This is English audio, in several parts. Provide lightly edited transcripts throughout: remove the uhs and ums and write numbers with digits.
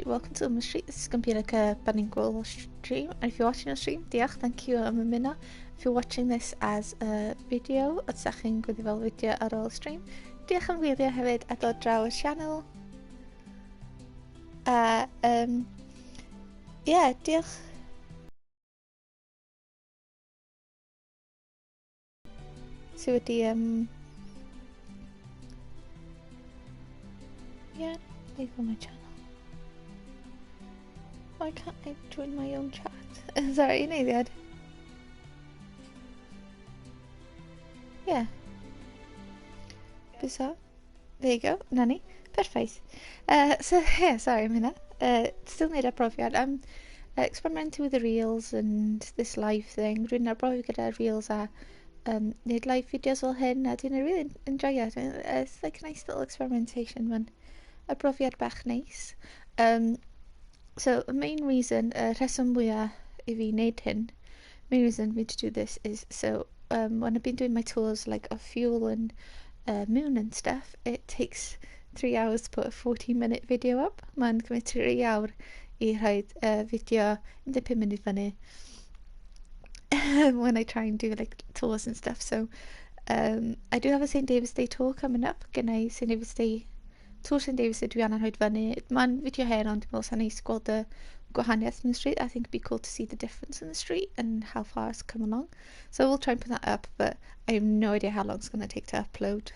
Street. Welcome to Womanby Street. This is going to be like a bilingual stream. And if you're watching a stream, diolch, thank you am ymuno. If you're watching this as a video, os ydych chi'n gwylio fel fideo ar ôl stream, diolch am wylio hefyd a dod draw y channel. A, yeah, diolch. So wedi, yeah, leave on my channel. Why can't I join my own chat? Sorry, eiliad. Yeah. Bizarre. There you go, Nanny. Perfect. So, yeah, sorry, I'm hynna. Still need a profiad. I'm experimenting with the reels and this live thing. Dwi'n arbrofi gyda reels a need live videos fel hyn, a dwi'n really enjoy it. It's like a nice little experimentation, man. A profiad bach nice. So, the main reason, rheswm mwyaf I fi wneud hyn, main reason for me to do this is so when I've been doing my tours like of Fuel and Moon and stuff, it takes 3 hours to put a 40-minute video up. Mae'n cymryd 3 awr I rhaid video 15 munud fyny when I try and do like tours and stuff. So I do have a St David's Day tour coming up. Gynnau St David's Day tour St David's Day dwi angen rhaid fyny. Mae'n video hen ond dwi'n meddwl sa'n neis gweld y gwahaniaeth in the street. I think it'd be cool to see the difference in the street and how far it's come along. So we'll try and put that up, but I have no idea how long it's going to take to upload.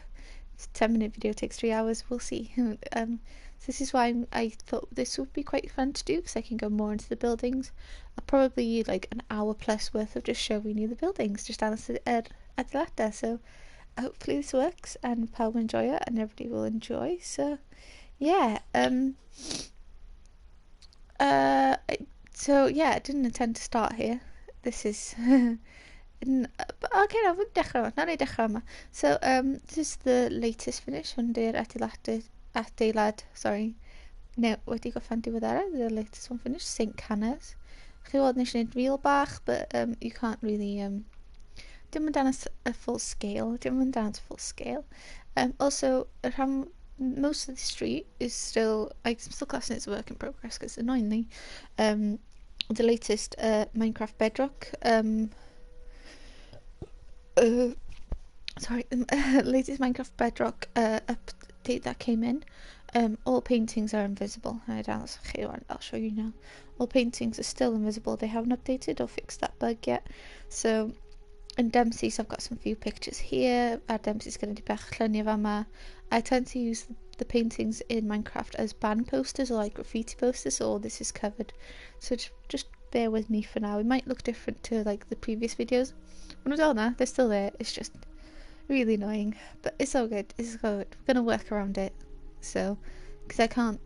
It's a 10-minute video, takes 3 hours, we'll see. So this is why I thought this would be quite fun to do, because I can go more into the buildings. I'll probably like an hour plus worth of just showing you the buildings, just down at adeiladau. So hopefully this works and pawb will enjoy it and everybody will enjoy. So yeah, so yeah, I didn't intend to start here. This is but okay, no, we'll dechrau yma. Nawn ni dechrau yma. So this is the latest finish hwn di'r adeilad, sorry, no, wedi goffan diweddara, the latest one finish, St Canners. Chi weld nes I wneud reel bach, but you can't really dim yn dan a full scale, also most of the street is still, I'm still classing it as a work in progress because annoyingly the latest Minecraft Bedrock latest Minecraft Bedrock update that came in, all paintings are invisible. I'll show you now. All paintings are still invisible. They haven't updated or fixed that bug yet. So in Dempsey's I've got some few pictures here. Our Dempsey's going to be bach lluniau fama. I tend to use the paintings in Minecraft as band posters or like graffiti posters, so all this is covered. So just bear with me for now. It might look different to like the previous videos. When I was they're still there. It's just really annoying, but it's all good. It's good. We're gonna work around it. So, because I can't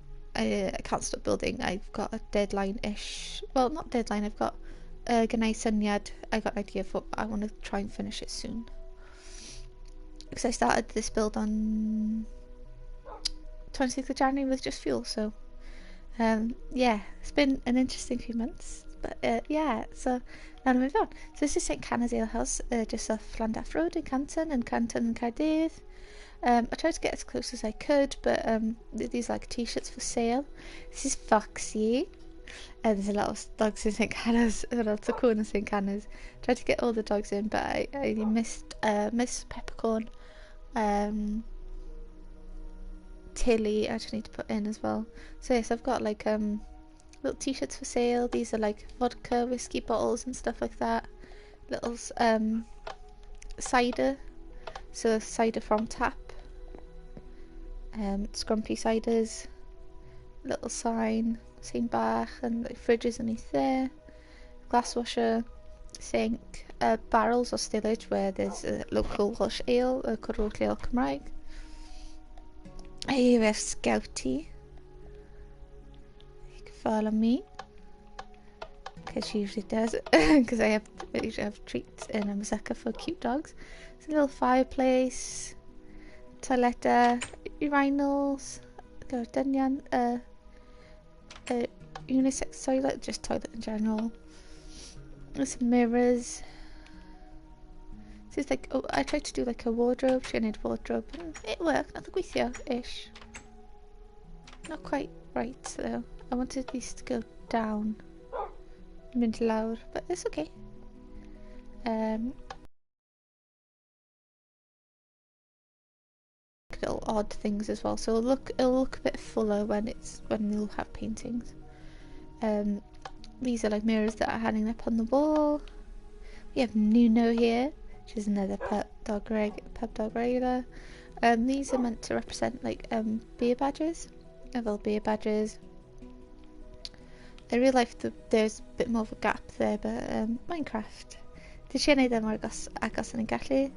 stop building. I've got a deadline-ish. Well, not deadline. I've got gynnau syniad. I got an idea for. I want to try and finish it soon. Because I started this build on 26th of January with just Fuel. So, yeah, it's been an interesting few months. But yeah, so now to move on. So this is St Canners Ale House, just off Llandaff Road in Canton and Cardiff. I tried to get as close as I could, but these like t-shirts for sale. This is Foxy. There's a lot of dogs in St Canners, a lot of corn in St Canners. Tried to get all the dogs in, but I missed Peppercorn. Tilly I just need to put in as well. So yes, I've got like little t-shirts for sale. These are like vodka, whiskey bottles and stuff like that. Little cider, so cider from tap, scrumpy ciders, little sign, same bach, and like fridges underneath there, glass washer, sink, barrels or stillage where there's a local Welsh ale, a cwrw lleol Cymraeg. Here we have Scouty. Follow me, because she usually does, because I usually have treats and I'm a sucker for cute dogs. It's a little fireplace, toiletta, urinals, dynion, unisex toilet, just toilet in general. There's some mirrors. This is like, oh, I tried to do like a wardrobe, she needed wardrobe, and it worked, nath o gweithio-ish. Not quite right though. I wanted these to go down. Mynd lawr, but it's okay. Little odd things as well, so it'll look a bit fuller when you'll have paintings. These are like mirrors that are hanging up on the wall. We have Nuno here, which is another pub dog regular. These are meant to represent like beer badges. Little beer badges. In real life there's a bit more of a gap there, but Minecraft. Did she wneud am agos yn y gallu?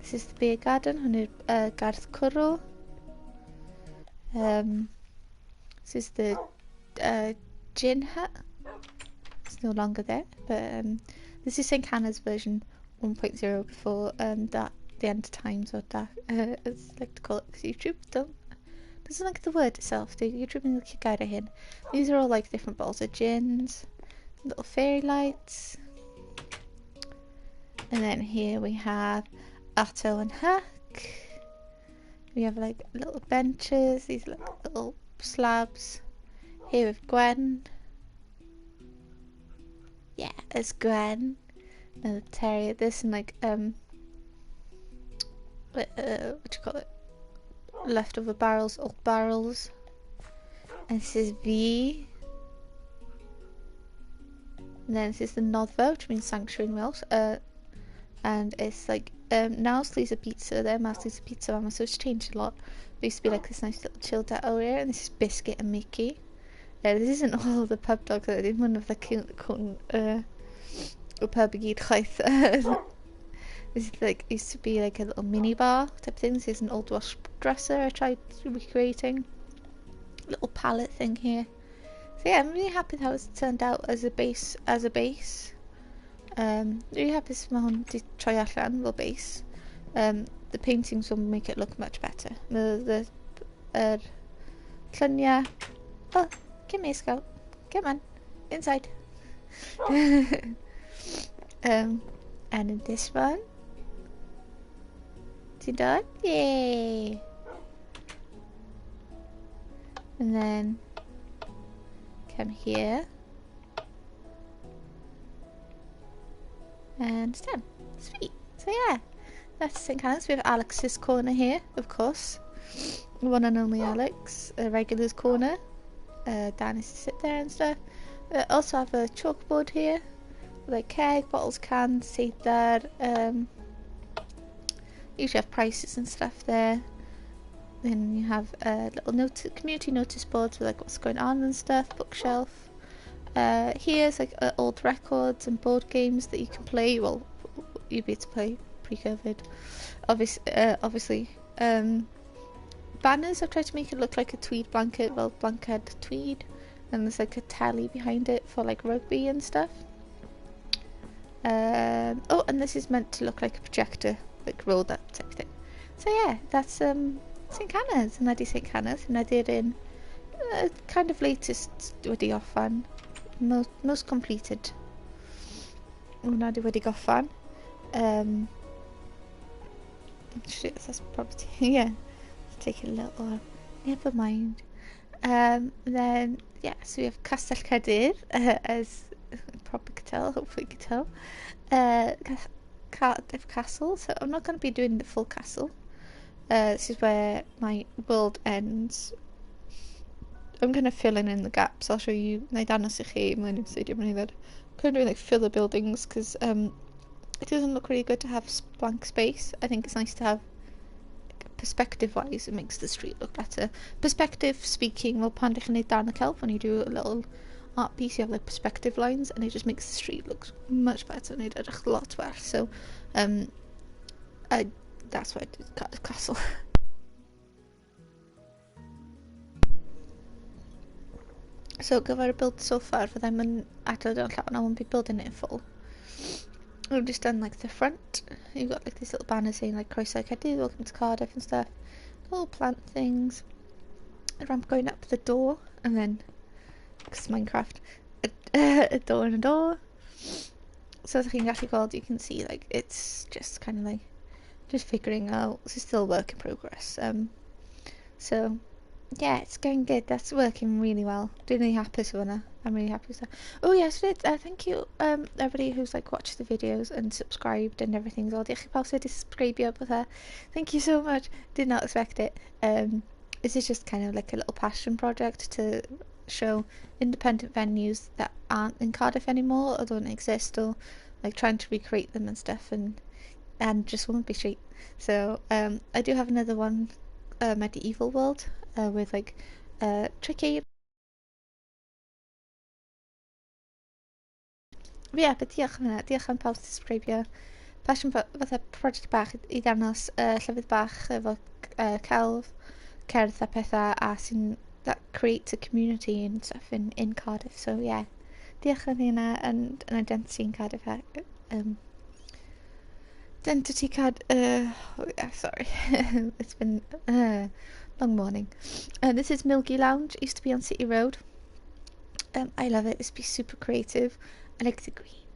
This is the beer garden, hwnna'r gardd cwrw. This is the gin hut. It's no longer there, but this is St Hannah's version 1.0 before the end of times, or that, as I like to call it, because YouTube doesn't like the word itself. YouTube yn licio gair hyn. These are all like different bottles of gins, little fairy lights, and then here we have Otto and Huck. We have like little benches, these little slabs. Here with Gwen. Yeah, there's Gwen. Another terrier. This and like what you call it? Leftover barrels, old barrels. And this is V. And then this is the Noddfa, which means sanctuary in Welsh. And it's like Nausli's a pizza there, Nausli's a pizza mama, so it's changed a lot. There used to be like this nice little chilled out area, and this is Biscuit and Mickey. This isn't all the pub dogs, I did one of the pub I gyd chwaith. This is like, used to be like a little mini bar type thing. This is an old wash dresser I tried recreating. Little palette thing here. So yeah, I'm really happy how it's turned out as a base. Really happy mae hwn di troi allan fel base. The paintings will make it look much better. The lluniau. Oh, come here, Scout. Come on, inside. And in this one, ti'n dod? Yay! And then come here. And it's done. Sweet. So yeah, that's St Hannah's. We have Alex's corner here, of course. One and only Alex. Regular's corner. Dan is to sit there and stuff. Also have a chalkboard here. Like keg, bottles, cans, teithar. Usually have prices and stuff there. Then you have little community notice boards with like what's going on and stuff. Bookshelf. Here's like old records and board games that you can play. Well, you'd be able to play pre-COVID. Obviously. Banners, I've tried to make it look like a tweed blanket. Well, blanket tweed. And there's like a telly behind it for like rugby and stuff. Oh, and this is meant to look like a projector, like rolled up type thing. So yeah, that's St Hannah's. And I did St Hannah's, and I did in kind of latest wedi gorffan. Most completed. Hwna di wedi gorffan. Shit, that's probably yeah. Take a little while. Never mind. Then yeah, so we have Castell Cadir, as you probably could tell, hopefully you could tell. Cardiff Castle. So I'm not going to be doing the full castle. This is where my world ends. I'm going to fill in the gaps. I'll show you. I'm going to do like fill the buildings because it doesn't look really good to have blank space. I think it's nice to have perspective wise, it makes the street look better. Perspective speaking, well, pan ddech chi'n neud darn y celf, when you do a little art piece, you have like perspective lines, and it just makes the street look much better, and it edrych a lot well. So, that's why I did Cardiff Castle. So, gyfer y build so far, for them yn adeiladau llawn, I won't be building it in full. We've just done like the front. You've got like these little banners saying like Croeso Caerdydd, welcome to Cardiff and stuff. Little plant things. A ramp going up the door, and then, because Minecraft, a door and a door. So as you can actually gweld, you can see like it's just kind of like just figuring out. This is still a work in progress. So yeah, it's going good. That's working really well. Doing really happy with hwnna. I'm really happy with that. Oh yes, thank you everybody who's like watched the videos and subscribed and everything. So diolch I bawb sydd wedi subscribio petha. Thank you so much. Did not expect it. This is just kind of like a little passion project to show independent venues that aren't in Cardiff anymore or don't exist, or like trying to recreate them and stuff, and just Womanby St. So I do have another one, Medieval World, with like tricky. Ie, but diolch am hynna. Diolch am pawb sy'n subscribio. Passion fatha project bach i ddangos llefydd bach efo celf, cerdd a pethau a sy'n that creates a community and stuff in Cardiff. So yeah, diolch am hynna and an identity in Cardiff. Identity card. Yeah, sorry, it's been long morning. This is Milky Lounge. It used to be on City Road. I love it. It's be super creative. I like the green.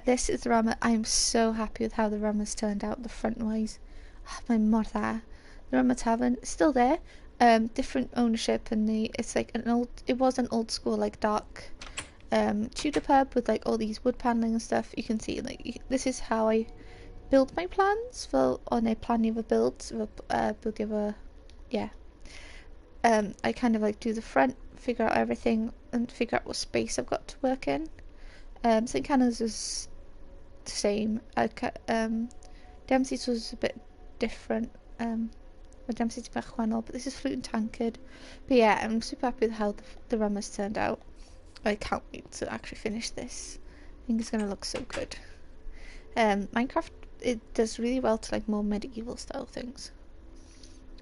This is the Rama. I'm so happy with how the Rama's turned out. The front wise, mae'n mor dda. The Rama Tavern is still there. Different ownership, and it's like it was an old school like dark Tudor pub with like all these wood paneling and stuff. You can see like this is how I build my plans for on a planning of a build yeah. I kind of like do the front, figure out everything, and figure out what space I've got to work in. St Canners is the same. Dempsey's was a bit different. Dempsey's a bit gwahanol, but this is Flute and Tankard. But yeah, I'm super happy with how the rum has turned out. I can't wait to actually finish this. I think it's going to look so good. Minecraft, it does really well to like more medieval style things.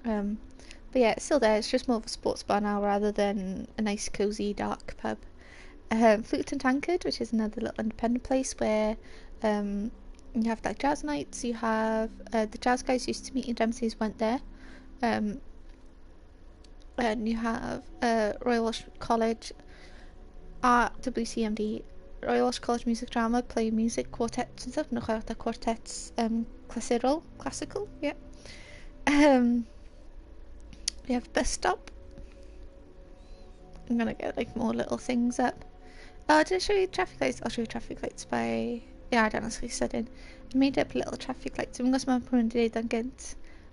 But yeah, it's still there. It's just more of a sports bar now rather than a nice cozy dark pub. Flute and Tankard, which is another little independent place where you have like jazz nights. You have the jazz guys used to meet in Dempsey's went there. And you have Royal Welsh College, WCMD, Royal Welsh College Music Drama, play music, quartets and stuff. No, the quartets classical, yeah. We have bus stop. I'm gonna get like more little things up. Oh, did I show you traffic lights? I'll show you traffic lights by... Yeah, I don't know what I said in. I made up little traffic lights. I'm going to do it again.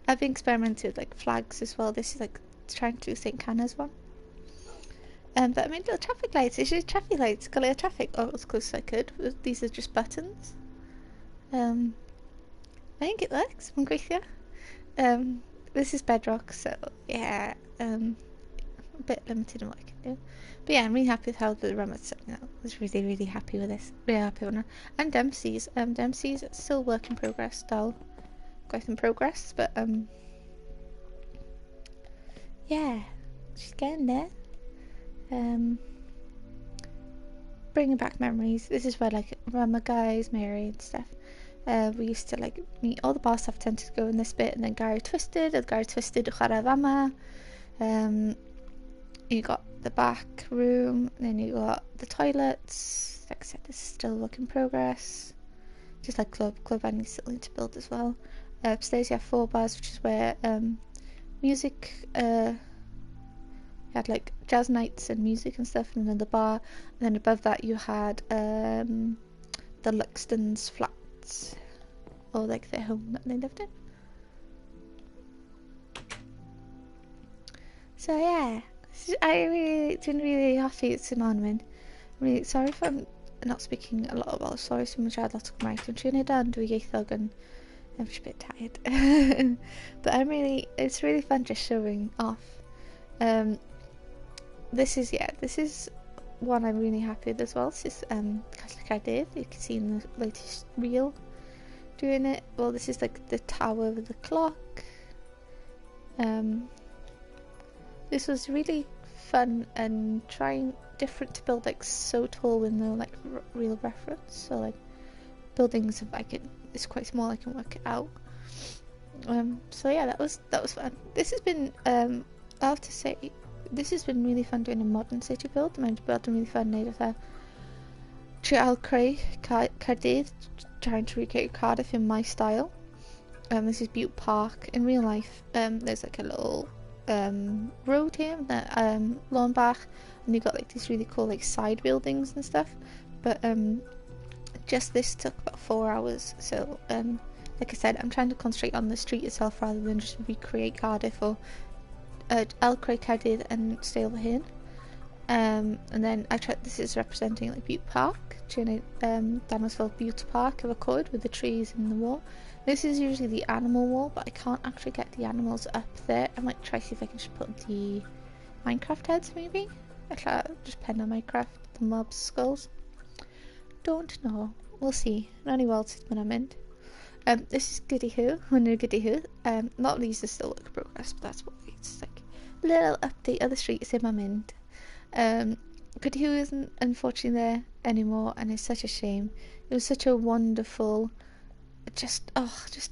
I've been experimenting with like flags as well. This is like trying to do St. Canners one. But I made little traffic lights. It's just traffic lights. Got a little traffic. Oh, as close as I could. These are just buttons. I think it works. I'm gweithio. This is Bedrock, so yeah. A bit limited in what I can do. But yeah, I'm really happy with how the rum is setting out. I was really, really happy with this. Really happy with it. And Dempsey's. Dempsey's still work in progress, still quite in progress, but yeah, she's getting there. Bringing back memories. This is where like Rama guys, Mary and stuff. We used to like meet. All the bar staff tended to go in this bit, and then Gary Twisted, chwarae fama. You got the back room, then you got the toilets. Like I said, this is still a work in progress. Just like club venue still need to build as well. Upstairs you have 4 bars, which is where music. You had like jazz nights and music and stuff, and then the bar. And then above that you had the Luxton's flats, or like their home that they lived in. So yeah. I'm really happy it's an ornament. I'm really sorry if I'm not speaking a lot of Welsh. Sorry if I'm siarad lot o Gymraeg. Dwi'n trio neud yn dwyieithog and I'm just a bit tired. But it's really fun just showing off. This is one I'm really happy with as well. This is Cardiff Minecraft. You can see in the latest reel doing it. Well, this is like the tower with the clock. This was really fun and trying different to build like so tall with no like real reference. So like buildings, if it's quite small, I can work it out. So yeah, that was fun. This has been I have to say, this has been really fun doing a modern city build. Mae'n bod yn really fun neud fatha trial creu Cardiff, trying to recreate Cardiff in my style. This is Butte Park. In real life, there's like a little road here, the Lornbach, and you got like these really cool like side buildings and stuff. But just this took about 4 hours. So like I said, I'm trying to concentrate on the street itself rather than just recreate Cardiff or Elcraig Cardiff and stay over here. And then I tried. This is representing like Butte Park, Dangos Butte Park. I recorded with the trees and the wall. This is usually the animal wall, but I can't actually get the animals up there. I might try see if I can just put the Minecraft heads maybe. I try just pen on Minecraft the mobs skulls. Don't know. We'll see. Only well when I'm in. This is Goody Who. Goody Who. Not these are still work in progress, but that's what it's like. A little update of the streets in my mind. Goody Who isn't unfortunately there anymore, and it's such a shame. It was such a wonderful, just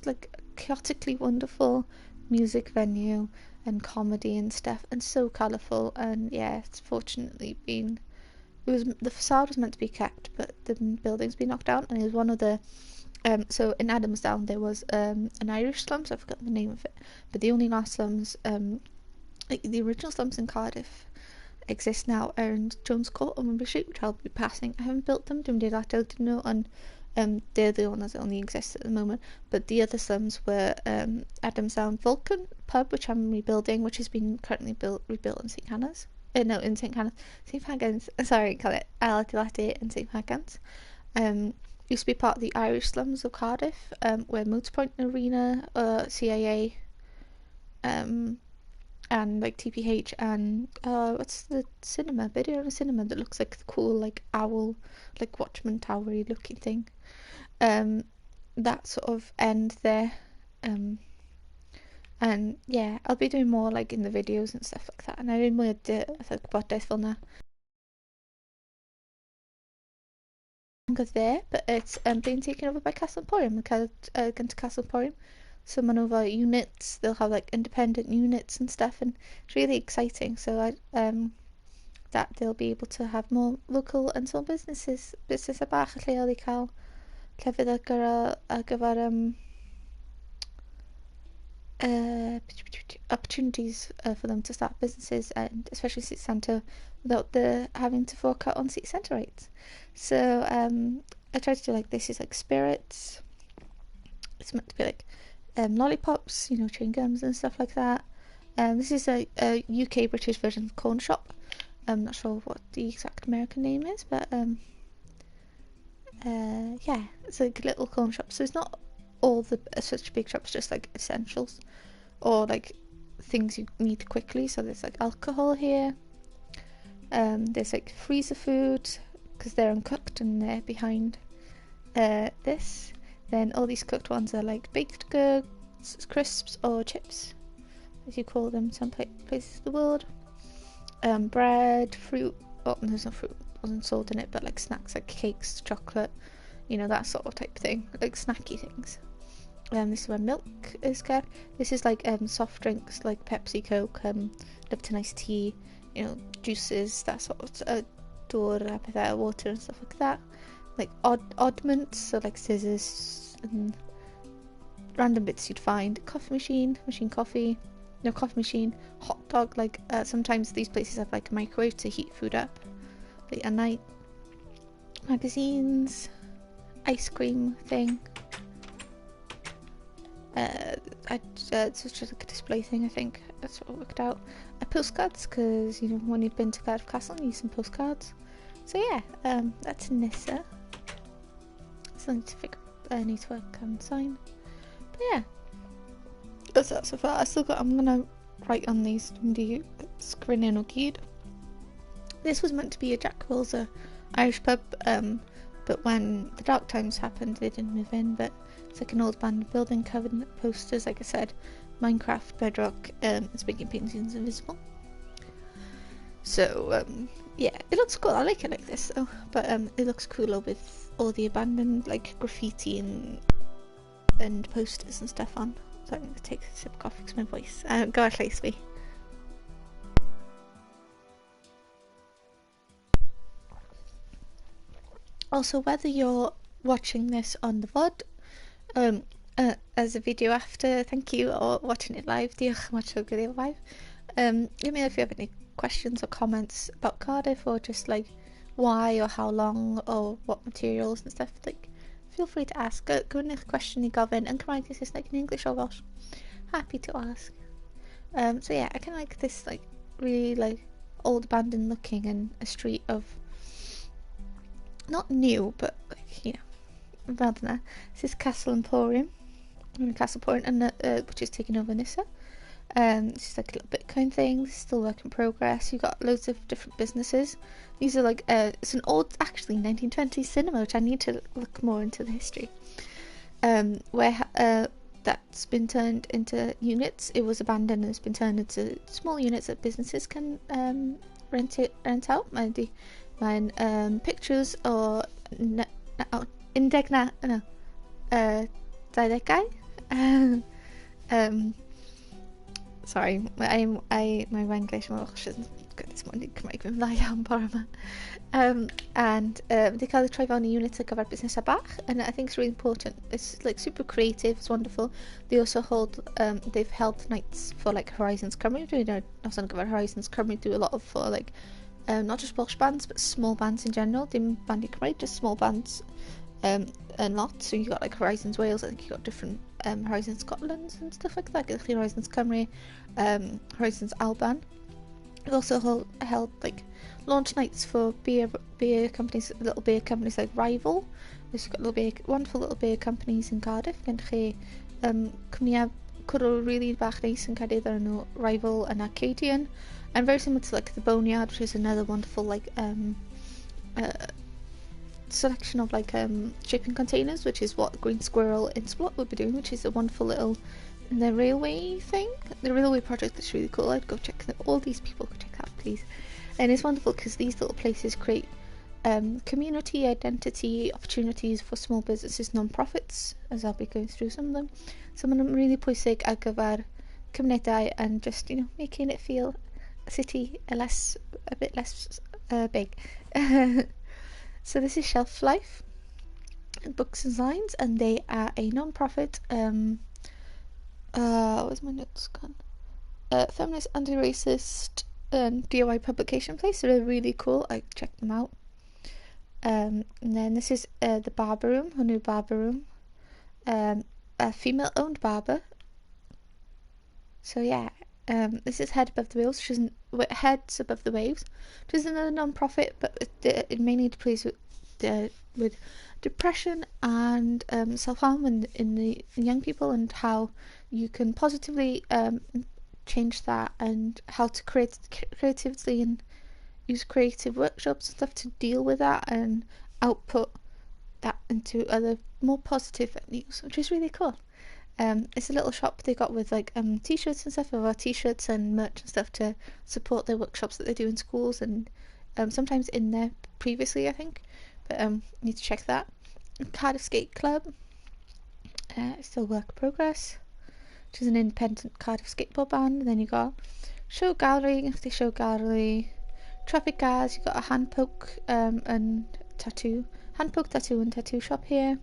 like chaotically wonderful music venue and comedy and stuff, and so colourful. And yeah, it's fortunately been. The facade was meant to be kept, but the building's been knocked down, and it was one of the. So in Adamsdown there was an Irish slums. I forgot the name of it, but the only last slums, like the original slums in Cardiff, exist now are in Jones Court on Womanby St, which I'll be passing. I haven't built them, doing adeiladau, didn't know, and they're the ones that only exist at the moment. But the other slums were Adamsdown Vulcan pub, which I'm rebuilding, which has been currently rebuilt in St Hannah's. No, in St Hannah's, St Fagans. Sorry, call it adeiladau and St Fagans. Used to be part of the Irish slums of Cardiff, where Moats Point Arena, CIA, and like TPH and what's the cinema? Video of a cinema that looks like the cool like owl, like Watchman Towery looking thing. That sort of end there. And yeah, I'll be doing more like in the videos and stuff like that. And I didn't want to gwybodaeth fel 'na. There, but it's being taken over by Castle Emporium. Going to Castle Emporium, so maneuver units. They'll have like independent units and stuff, and it's really exciting. So that they'll be able to have more local and small businesses a bach lleol I cael llefydd ar gyfer opportunities for them to start businesses, and especially city centre, without having to fork out on city centre rates. So I tried to do like this is like spirits. It's meant to be like lollipops, chewing gums and stuff like that. This is a UK British version of Corn Shop. I'm not sure what the exact American name is, but yeah, it's like a little corn shop. So it's not all the such big shops, just like essentials or like things you need quickly. So there's like alcohol here. There's like freezer food because they're uncooked and they're behind this. Then all these cooked ones are like baked goods, crisps or chips, as you call them some places of the world. Bread, fruit. Oh, there's no fruit, wasn't sold in it, but like snacks like cakes, chocolate, that sort of type thing, like snacky things. This is where milk is kept. This is like soft drinks like Pepsi, Coke, Lipton iced tea, juices, that sort of water and stuff like that. Like oddments, so like scissors and random bits you'd find. Coffee machine coffee. No, coffee machine, hot dog, like sometimes these places have like a microwave to heat food up late at night. Magazines, ice cream thing. It's just like a display thing, I think. That's what I worked out. Postcards, because when you've been to Cardiff Castle, you need some postcards. So yeah, that's Nissa. So I need to work on sign. But yeah, that's that so far. I'm gonna write on these sgrinning o gyd. This was meant to be a Jack Wills Irish pub, but when the dark times happened, they didn't move in. But it's like an old abandoned building covered in posters, like I said, Minecraft, Bedrock, it's making paintings invisible. So yeah, it looks cool. I like it like this though, but it looks cooler with all the abandoned like graffiti and posters and stuff on. So I'm going to take a sip of coffee because my voice gosh likes me. Also, whether you're watching this on the VOD as a video after, thank you, or watching it live, diolch yn fawr trwy gwylio live. Let me know if you have any questions or comments about Cardiff, or just like why or how long or what materials and stuff. Like, feel free to ask. Go in a question you gofyn yn Cymraeg, this is like in English or Welsh. Happy to ask. So yeah, I kind of like this like really like old abandoned looking and a street of not new but like, you know, rather than that. This is Castle Emporium. Castle Emporium, and which is taking over Nissa. This is like a little Bitcoin thing. This is still work in progress. You've got loads of different businesses. These are like it's an old, actually 1920s cinema, which I need to look more into the history. Where that's been turned into units. It was abandoned and it's been turned into small units that businesses can rent out. Mae'n pictures o undegna, no, 20au. Sorry, my English and Welsh isn't good this morning. Cymraeg fi'n dda iawn bore yma. And they cael eu troi fewn I units ar gyfer busnes bach, and I think it's really important. It's like super creative, it's wonderful. They also hold, they've held nights for like Horizons Cymru. Dwi'n nos ar gyfer Horizons Cymru do a lot of for like not just Welsh bands but small bands in general. Dim bandy Cymraeg, just small bands and lots. So you got like Horizons Wales, I think you got different Horizons Scotland and stuff like that. Horizons Cymru, Horizons Alban. We've also held like launch nights for beer companies, little beer companies like Rival. We've got wonderful little beer companies in Cardiff. Gen chi cwmnïau cwrw really bach neis yn Cardiff ar enw Rival and Arcadian, and very similar to like the Boneyard, which is another wonderful like selection of like shipping containers, which is what Green Squirrel in Splot would be doing, which is a wonderful little the railway thing, the railway project that's really cool. I'd go check that. All these people go check that, please. And it's wonderful because these little places create community identity opportunities for small businesses, non-profits, as I'll be going through some of them. Some of them really pwysig ar gyfer cymunedau and just, you know, making it feel a city a bit less big. So this is Shelf Life Books and Signs, and they are a non-profit where's my notes gone? Feminist, anti-racist DIY publication place. So they're really cool. I checked them out. And then this is the Barber Room, her new Barber Room. A female-owned barber. So yeah, this is Head Above the Waves, which is Heads Above the Waves, which is another non-profit, but it mainly deals with depression and self-harm in the young people, and how you can positively change that, and how to create creatively and use creative workshops and stuff to deal with that and output that into other more positive venues, which is really cool. It's a little shop they got with like t-shirts and stuff, or t-shirts and merch and stuff to support their workshops that they do in schools, and sometimes in there previously, I think, but need to check that. Cardiff Skate Club, still work in progress, which is an independent Cardiff skateboard band. And then you got Show Gallery, Show Gallery, Traffic Gas. You got a hand poke and tattoo and tattoo shop here,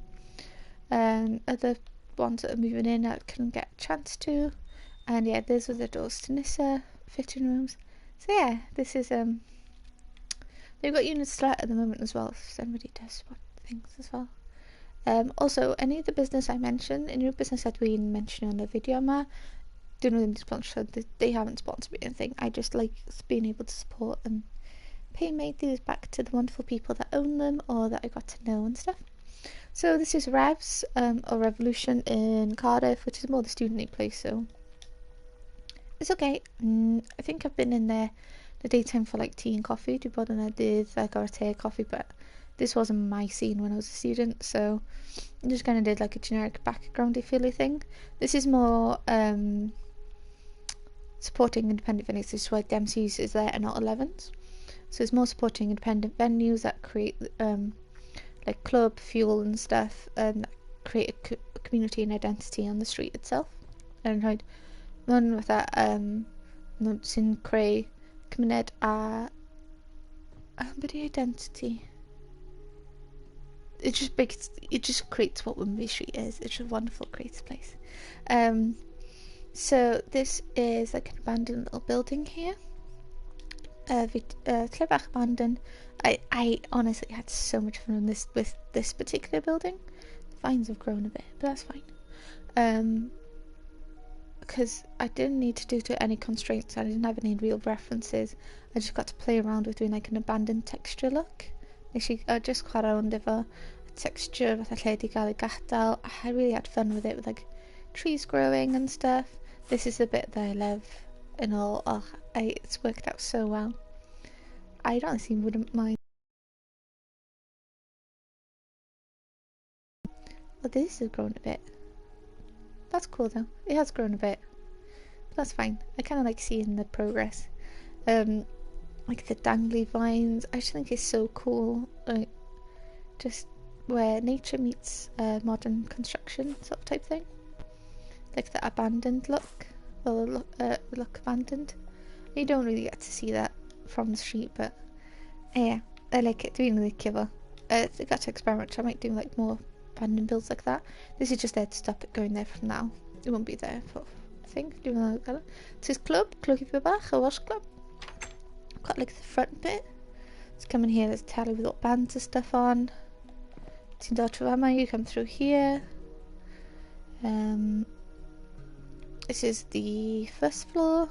and other ones that are moving in that can get a chance to. And yeah, those are the doors to Nissa, fitting rooms. So yeah, this is they've got units to let at the moment as well, if somebody does want things as well. Also, any of the business I mentioned, unrhyw business that we mention on the video yma, dyn nhw ddim wedi sponsor, they haven't sponsored me anything. I just like being able to support them, pay my dues back to the wonderful people that own them or that I got to know and stuff. So this is Revs, or Revolution in Cardiff, which is more the student place, so it's okay. I think I've been in there the daytime for like tea and coffee. Dwi bod yna dydd ag o'r tea coffee, but this wasn't my scene when I was a student, so I just kind of did like a generic backgroundy feely thing. This is more supporting independent venues. This is why Dempsey's is there and not 11s. So it's more supporting independent venues that create like club, fuel and stuff, and create a community and identity on the street itself. And right, one with that sy'n creu cymuned a body identity. It just creates what Womanby Street is. It's a wonderful creative place. So this is like an abandoned little building here. Lle bach abandoned. I honestly had so much fun with this particular building. The vines have grown a bit, but that's fine. Because I didn't need to do to any constraints. I didn't have any real references. I just got to play around with doing like an abandoned texture look. Actually, just chwarae around efo texture fatha lle 'di gael ei gadael. I really had fun with it, with like trees growing and stuff. This is the bit that I love and all. Oh, it's worked out so well. I honestly wouldn't mind. Well, this has grown a bit. That's cool though. It has grown a bit. But that's fine. I kind of like seeing the progress. Like the dangly vines. I just think it's so cool. Like, just where nature meets modern construction sort of type thing. Like the abandoned look. Well, look abandoned. You don't really get to see that from the street, but yeah, I like it. Dwi'n licio fo. I got to experiment. I might do like more abandoned builds like that. This is just there to stop it going there from now. It won't be there for, I think. This is club. Clwg bach, a wash club. Got like the front bit. Let's come in here. There's a telly with all bands of stuff on. Ti'n dod trwy fama, you come through here. This is the first floor.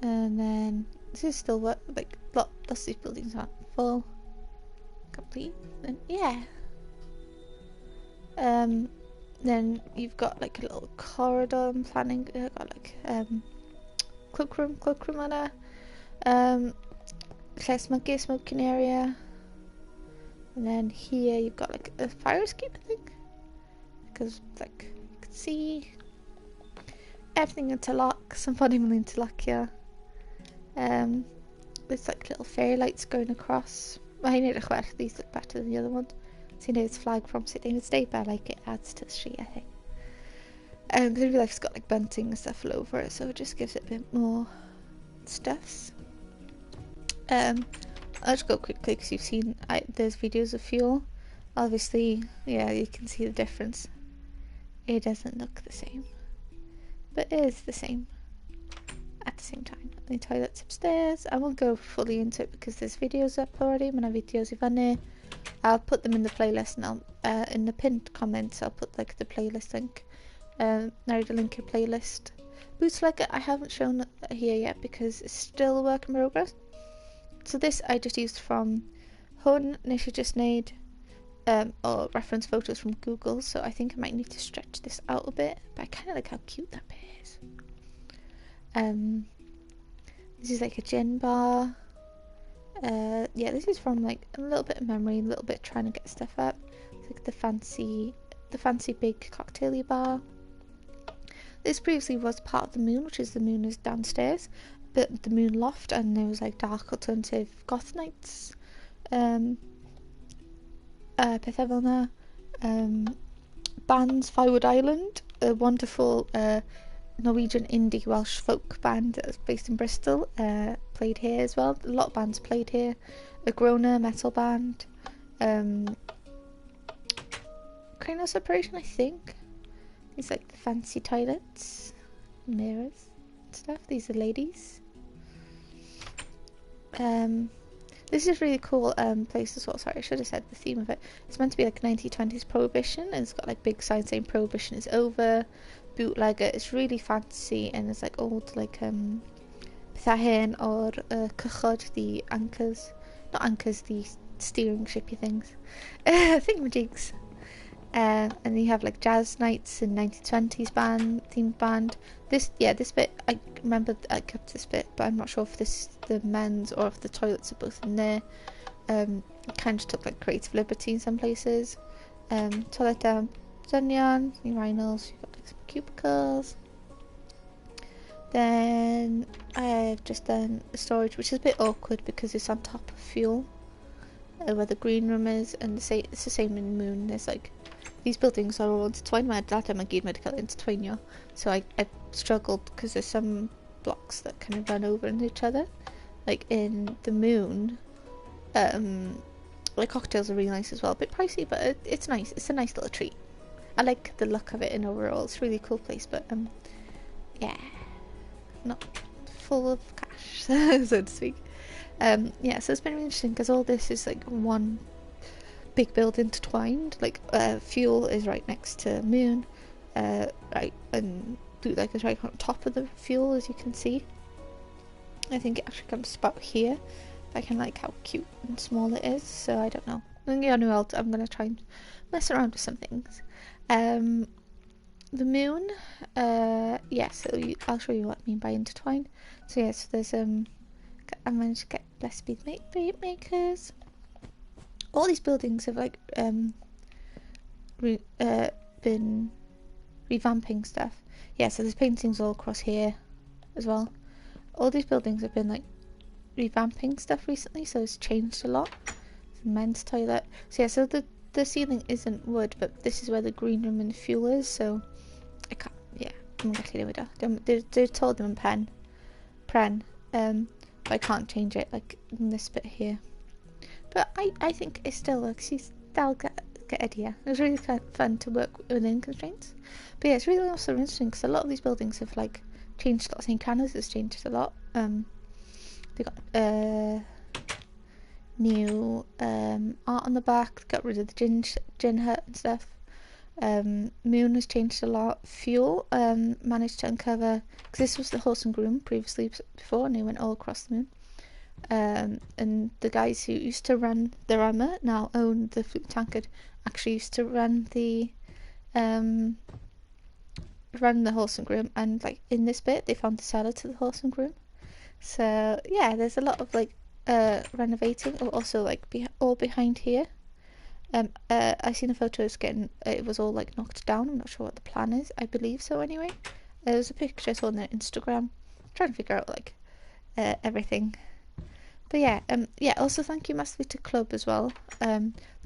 And then this is still what, like, lots of these buildings aren't full. Complete. And yeah. Then you've got like a little corridor I'm planning. I've got like cloakroom on there. Smoking area. And then here you've got like a fire escape, I think. Because like you can see everything interlock. Somebody will interlock here. There's like little fairy lights going across. I need to these look better than the other ones. So you know it's flag from St David's Day, but I like it adds to the street, I think. Because I feel like it's got like bunting and stuff all over it, so it just gives it a bit more stuffs. I'll just go quickly because you've seen there's videos of fuel. Obviously, yeah, you can see the difference. It doesn't look the same, but it is the same at the same time. The toilet's upstairs. I won't go fully into it because there's videos up already. Mae 'na videos I fyny. I'll put them in the playlist and I'll in the pinned comments I'll put like the playlist link. Now to link your playlist. Bootleg I haven't shown here yet because it's still a work in progress. So this I just used from hwn nes I just made or reference photos from Google, so I think I might need to stretch this out a bit, but I kind of like how cute that bit is. This is like a gin bar. Yeah, this is from like a little bit of memory, a little bit trying to get stuff up. It's like the fancy big cocktaily bar. This previously was part of the Moon, which is the Moon is downstairs, but the Moon loft, and there was like dark alternative goth nights. Pethau fel 'na. Bands, Firewood Island, a wonderful Norwegian indie Welsh folk band that was based in Bristol, played here as well. A lot of bands played here. A Groner metal band. Cranial Separation, I think. These like the fancy toilets, mirrors, and stuff. These are ladies. This is really cool place as well. Sorry, I should have said the theme of it. It's meant to be like 1920s Prohibition, and it's got like big signs saying Prohibition is over. Bootlegger. It's really fancy, and it's like old like pethau hen or cychod, the anchors, not anchors, the steering shipy things. Thingamajigs. And you have like jazz nights and 1920s themed band. This bit I remember I kept this bit, but I'm not sure if this is the men's or if the toilets are both in there. Kind of took like creative liberty in some places. Toilet down, dynion, urinals. You've got like some cubicles. Then I've just done a storage, which is a bit awkward because it's on top of fuel, where the green room is, and it's the same in Moon. There's like these buildings are all intertwined. That time I gyd wedi cael intertwinio, so I struggled because there's some blocks that kind of run over into each other. Like in the Moon, like cocktails are really nice as well. A bit pricey, but it's nice. It's a nice little treat. I like the look of it in overall. It's a really cool place, but yeah, not full of cash, so to speak. Yeah, so it's been really interesting because all this is like one big build intertwined. Like fuel is right next to moon, right, and bootleg is right on top of the fuel, as you can see. I think it actually comes about here. I can like how cute and small it is, so I don't know. I'm gonna try and mess around with some things. The moon, yeah, so I'll show you what I mean by intertwined. So yeah, so there's I managed to get blessed be the makers. All these buildings have like been revamping stuff. Yeah, so there's paintings all across here as well. All these buildings have been like revamping stuff recently, so it's changed a lot. It's a men's toilet. So yeah, so the ceiling isn't wood, but this is where the green room and the fuel is, so I can't, yeah, I'm gonna clean it with they told them in but I can't change it like in this bit here. But I think it still looks, you still get idea. It was really kind of fun to work within constraints. But yeah, it's really also interesting because a lot of these buildings have like changed a lot. St. Canners has changed a lot. They got new art on the back. They got rid of the gin hut and stuff. Moon has changed a lot. Fuel managed to uncover, because this was the horse and groom previously before, and they went all across the moon. And the guys who used to run the rammer now own the food tankard. Actually used to run the horse and groom, and like in this bit they found the cellar to the horse and groom. So yeah, there's a lot of like renovating, or also like all behind here. I seen the photos getting it was all like knocked down. I'm not sure what the plan is. I believe so anyway. There was a picture I saw on their Instagram. I'm trying to figure out like everything. But yeah, also thank you massively to Club as well.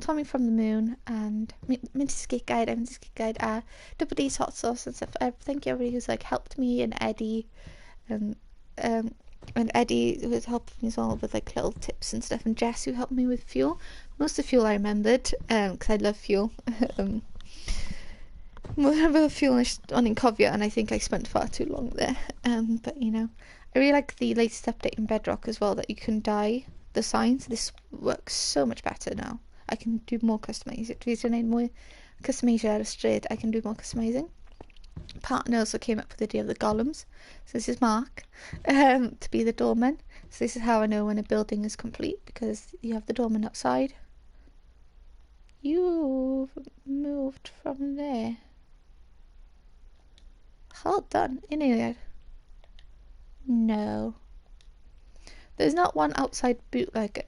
Tommy from the Moon and Minty Skate Guide, Minty Skate Guide, Double D's Hot Sauce and stuff. Thank you everybody who's like helped me, and Eddie, and Eddie who has helped me as well with like little tips and stuff, and Jess who helped me with fuel. Most of the fuel I remembered, because I love fuel. More fuel on Incovia, and I think I spent far too long there. But you know, I really like the latest update in Bedrock as well, that you can dye the signs. This works so much better now. I can do more customizing. If you need more customization straight, I can do more customizing. Partner also came up with the idea of the golems. So this is Mark, to be the doorman. So this is how I know when a building is complete, because you have the doorman outside. You've moved from there. Hold on, in here. No. There's not one outside bootlegger.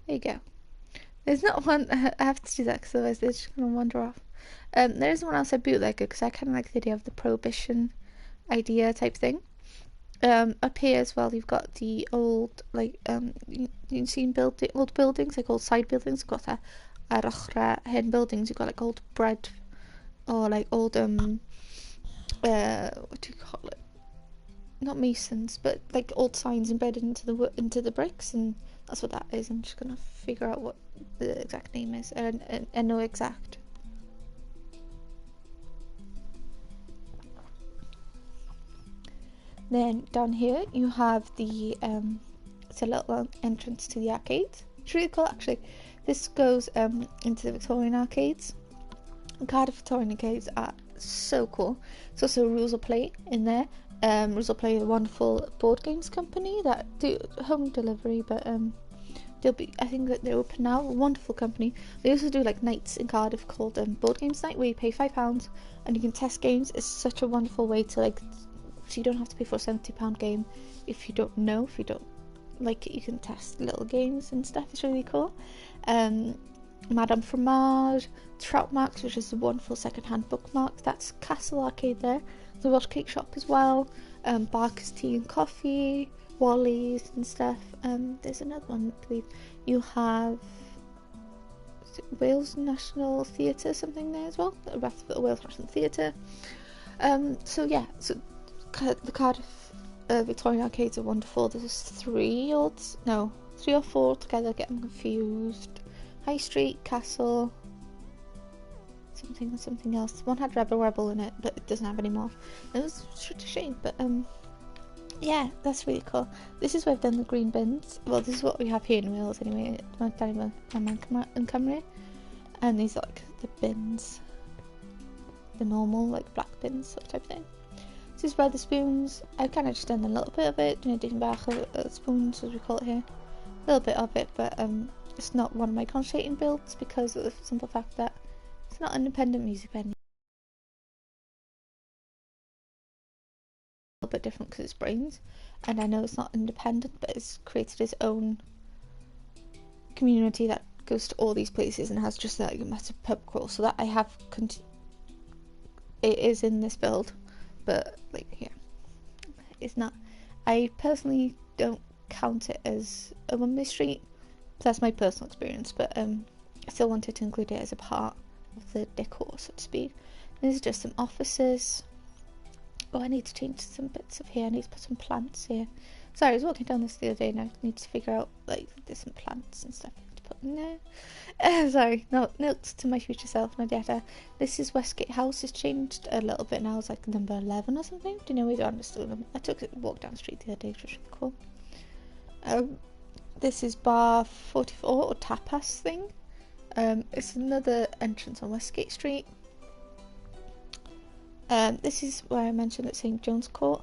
There you go. There's not one. I have to do that because otherwise they're just going to wander off. There isn't one outside bootlegger because I kind of like the idea of the prohibition idea type thing. Up here as well, you've got the old, like, you've seen old buildings, like old side buildings. You've got hen buildings. You've got like old bread, or like old what do you call it? Not masons, but like old signs embedded into the bricks, and that's what that is. I'm just gonna figure out what the exact name is, and know exact. Then down here you have the it's a little entrance to the arcades. It's really cool actually. This goes into the Victorian arcades. The Cardiff Victorian arcades are so cool. There's also Rules of Play in there. Rules of Play, a wonderful board games company that do home delivery, but I think that they're open now. A wonderful company. They also do like nights in Cardiff called Board Games Night, where you pay £5 and you can test games. It's such a wonderful way to like, so you don't have to pay for a £70 game if you don't like it. You can test little games and stuff. It's really cool. Madame Fromage, Trout Marks, which is a wonderful second-hand bookmark. That's Castle Arcade there. The Welsh Cake Shop as well. Barker's Tea and Coffee, Wally's and stuff. There's another one, I believe. You have Wales National Theatre, something there as well. The Wales National Theatre. So yeah, so the Cardiff Victorian arcades are wonderful. There's three or four together, getting confused. High Street, Castle, something else. One had Rebel in it, but it doesn't have anymore. It was such a shame, but yeah, that's really cool. This is where I've done the green bins. Well, this is what we have here in Wales anyway. My dad in Cymru, and these are like the bins, the normal like black bins sort of type thing. This is where the spoons. I've kind of just done a little bit of it, dipyn bach of spoons as we call it here. A little bit of it, but it's not one of my concentrating builds because of the simple fact that it's not independent music venue. A little bit different because it's Brains, and I know it's not independent, but it's created its own community that goes to all these places and has just like a massive pub crawl. So that I have it is in this build, but like yeah, it's not. I personally don't count it as a Womanby Street. That's my personal experience, but I still wanted to include it as a part of the decor, so to speak. These are just some offices. Oh, I need to change some bits of here. I need to put some plants here. Sorry, I was walking down this the other day and I need to figure out like there's some plants and stuff to put in there. Sorry, no, notes to my future self, Nadiata. This is Westgate House. It's changed a little bit now. It's like number 11 or something. Do you know we don't understand them? I took a walk down the street the other day, which was really cool. This is bar 44 or tapas thing. It's another entrance on Westgate Street. This is where I mentioned at St John's Court.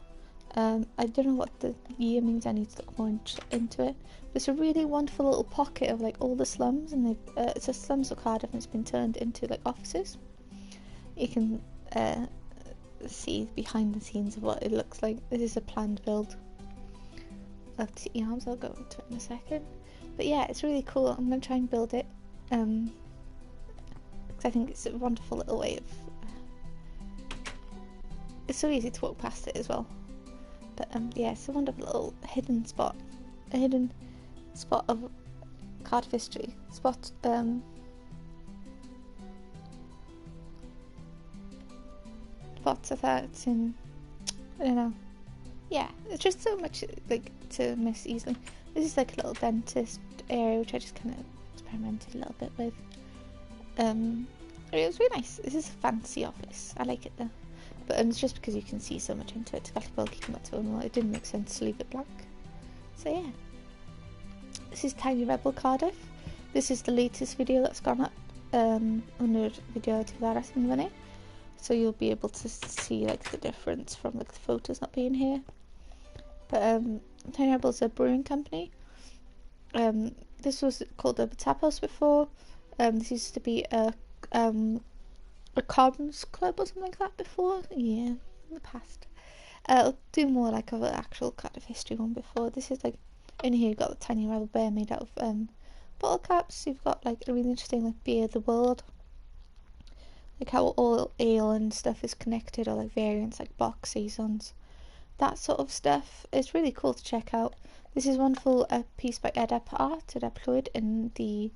I don't know what the year means. I need to look more into it. But it's a really wonderful little pocket of like all the slums, and it's a slums of Cardiff, and it's been turned into like offices. You can see behind the scenes of what it looks like. This is a planned build of City Arms. I'll go into it in a second. But yeah, it's really cool. I'm going to try and build it because I think it's a wonderful little way of... It's so easy to walk past it as well. But yeah, it's a wonderful little hidden spot. A hidden spot of Cardiff history. Spots of that in... I don't know. Yeah, it's just so much like to miss easily. This is like a little dentist area which I just kind of experimented a little bit with. It was really nice. This is a fancy office. I like it though. But it's just because you can see so much into it. It didn't make sense to leave it blank. So yeah. This is Tiny Rebel Cardiff. This is the latest video that's gone up under video to that minute. So you'll be able to see like the difference from like the photos not being here. But Tiny Rebel's a brewing company. This was called a tapas before. This used to be a Carbons Club or something like that before. Yeah, in the past. I'll do more like of an actual Cardiff history one before. This is like, in here you've got the Tiny Rebel bear made out of bottle caps. You've got like a really interesting like beer of the world. Like how all ale and stuff is connected, or like variants like box saisons. That sort of stuff. It's really cool to check out. This is wonderful piece by Edep Art that I uploaded in the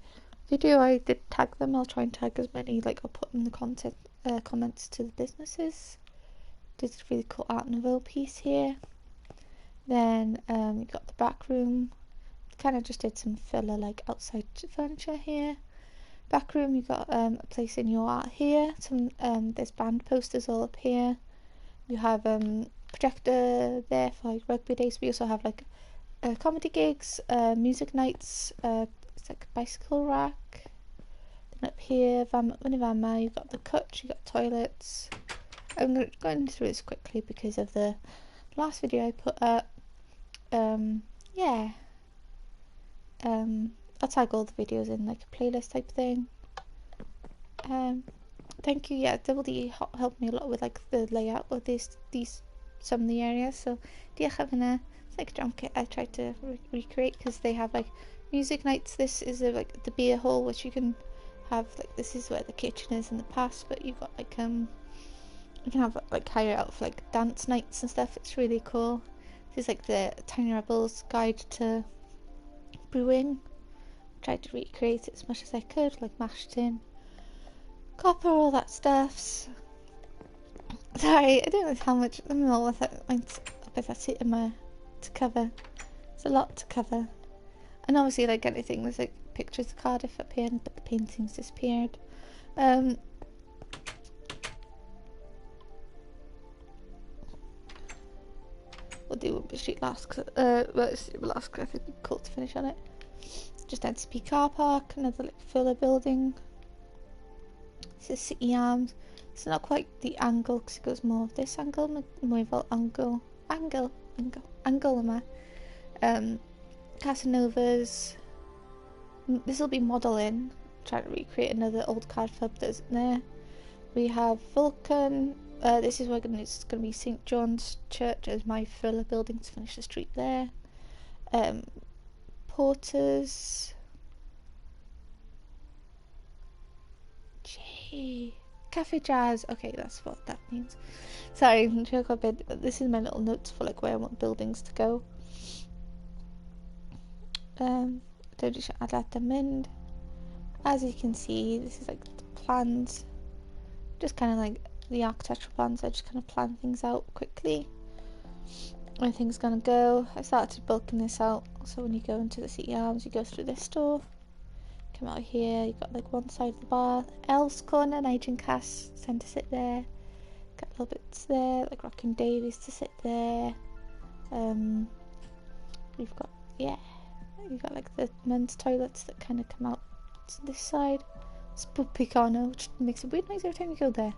video. I did tag them. I'll try and tag as many, like I'll put in the content comments to the businesses. Did a really cool Art Nouveau piece here. Then you got the back room. Kind of just did some filler like outside furniture here. Back room, you got a place in your art here. Some there's band posters all up here. You have projector there for like rugby days. We also have like comedy gigs, music nights. It's like a bicycle rack. Then up here, Womanby, you've got the cut, you got toilets. I'm going through this quickly because of the last video I put up. Yeah. I'll tag all the videos in like a playlist type thing. Thank you. Yeah, Double D helped me a lot with like the layout of these some of the areas. So diolch am hynna. It's like a drum kit I tried to recreate because they have like music nights. This is like the beer hall, which you can have like, this is where the kitchen is in the past, but you've got like you can have like hire out for like dance nights and stuff. It's really cool. This is like the Tiny Rebels guide to brewing. Tried to recreate it as much as I could, like mashed in copper, all that stuffs. Sorry, I don't know how much. I'm all with it. Mine's but that's it to cover. It's a lot to cover. And obviously, like anything, there's like pictures of Cardiff up here, but the paintings disappeared. We'll do Womanby Street last, because I think it'd be cool to finish on it. Just NCP car park, another like filler building. This is City Arms. It's not quite the angle, because it goes more of this angle, more of angle yma. Casanovas. This will be modelling, trying to recreate another old Cardiff pub that isn't there. We have Vulcan. This is where it's going to be St John's Church as my filler building to finish the street there. Porters. Cafe Jazz. Okay, that's what that means. Sorry, I'm sure a bit. This is my little notes for like where I want buildings to go. Adeiladau Mynd. As you can see, this is like the plans. Just kind of like the architectural plans. I just kind of plan things out quickly. Where things gonna go. I started bulking this out. So when you go into the City Arms, you go through this door. Come out here, you've got like one side of the bar, Elves Corner, Nigel Cass tend to sit there. Got little bits there, like Rockin' Davies to sit there. We've got, you've got like the men's toilets that kind of come out to this side. It's Picano, which makes a weird noise every time you go there.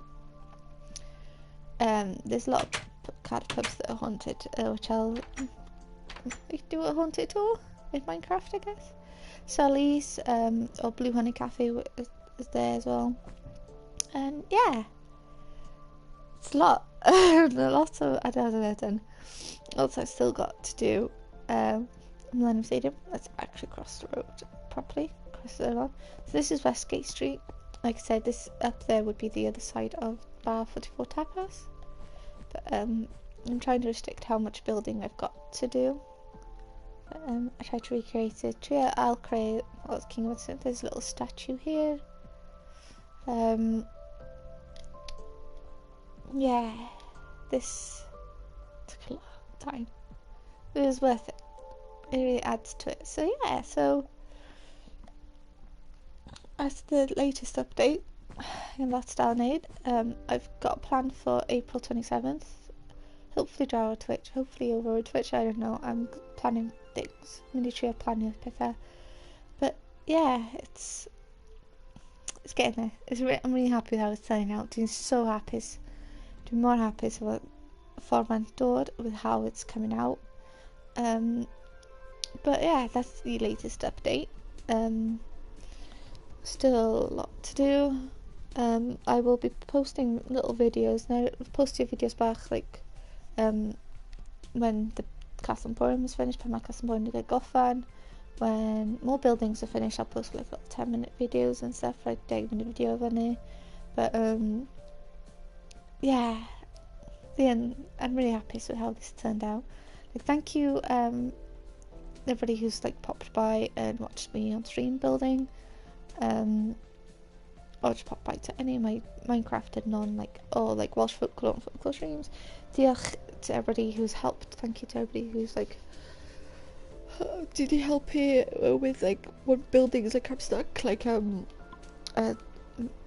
There's a lot of Cardiff pubs that are haunted, which I'll do a haunted tour in Minecraft, I guess. Sully's or Blue Honey Cafe is there as well, and yeah, it's a lot. A lot of adeiladau. Also, I've still got to do Millennium Stadium. Let's actually cross the road properly. Cross the road. So this is Westgate Street. Like I said, this up there would be the other side of Bar 44 Tapas. But I'm trying to restrict how much building I've got to do. I tried to recreate it. Yeah, I'll create King of it. There's a little statue here. Yeah, this took a long time. It was worth it. It really adds to it. So yeah, so as the latest update in Lots Downade, I've got a plan for April 27th. Hopefully draw on Twitch, hopefully over on Twitch, I don't know. I'm planning things, miniature planning pethau. But yeah, it's getting there. I'm really happy with how it's turning out. Doing so happy. Doing more happy about Forman Dord with how it's coming out. But yeah, that's the latest update. Still a lot to do. I will be posting little videos now. I've posted videos back like when the Castle Emporium is finished, my Castle Emporium to get Goffan. When more buildings are finished, I'll post like little 10-minute videos and stuff, like 10-minute video of it. But yeah, I'm really happy with how this turned out. Like, thank you everybody who's like popped by and watched me on stream building, or just pop by to any of my Minecraft and non like Welsh folklore and folklore streams. Diolch to everybody who's helped. Thank you to everybody who's like did he help here with like one buildings like I'm stuck, like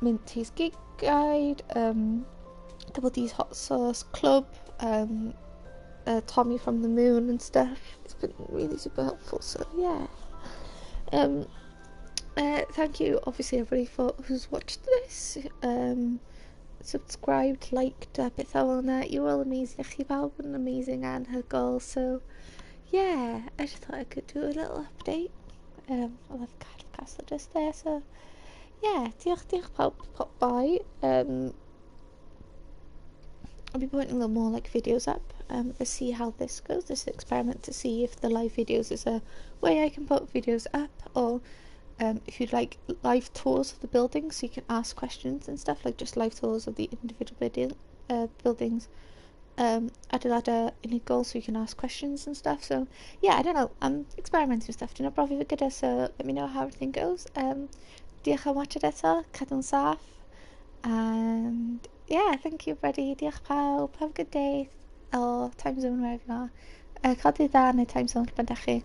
Minty's Geek Guide, Double D's Hot Sauce Club, Tommy from the Moon and stuff. It's been really super helpful, so yeah. Thank you obviously everybody who's watched this, subscribed, liked, pethau on that. You're all amazing. Chi bawb yn amazing anhygoel. So yeah, I just thought I could do a little update. I love Cardiff Castle just there, so yeah, diolch pawb pop by. I'll be putting a little more like videos up to see how this goes, this experiment, to see if the live videos is a way I can put videos up, or if you'd like live tours of the buildings so you can ask questions and stuff, like just live tours of the individual buildings. Adeiladau unigol, so you can ask questions and stuff. So yeah, I don't know, I'm experimenting with stuff, dwi'n brofi fy gyda, so let me know how everything goes. Diolch am watching eto, cadw'n saff, and yeah, thank you everybody, diolch pawb, have a good day. o time zone wherever you are. Codi dda neu time zone lle dach chi?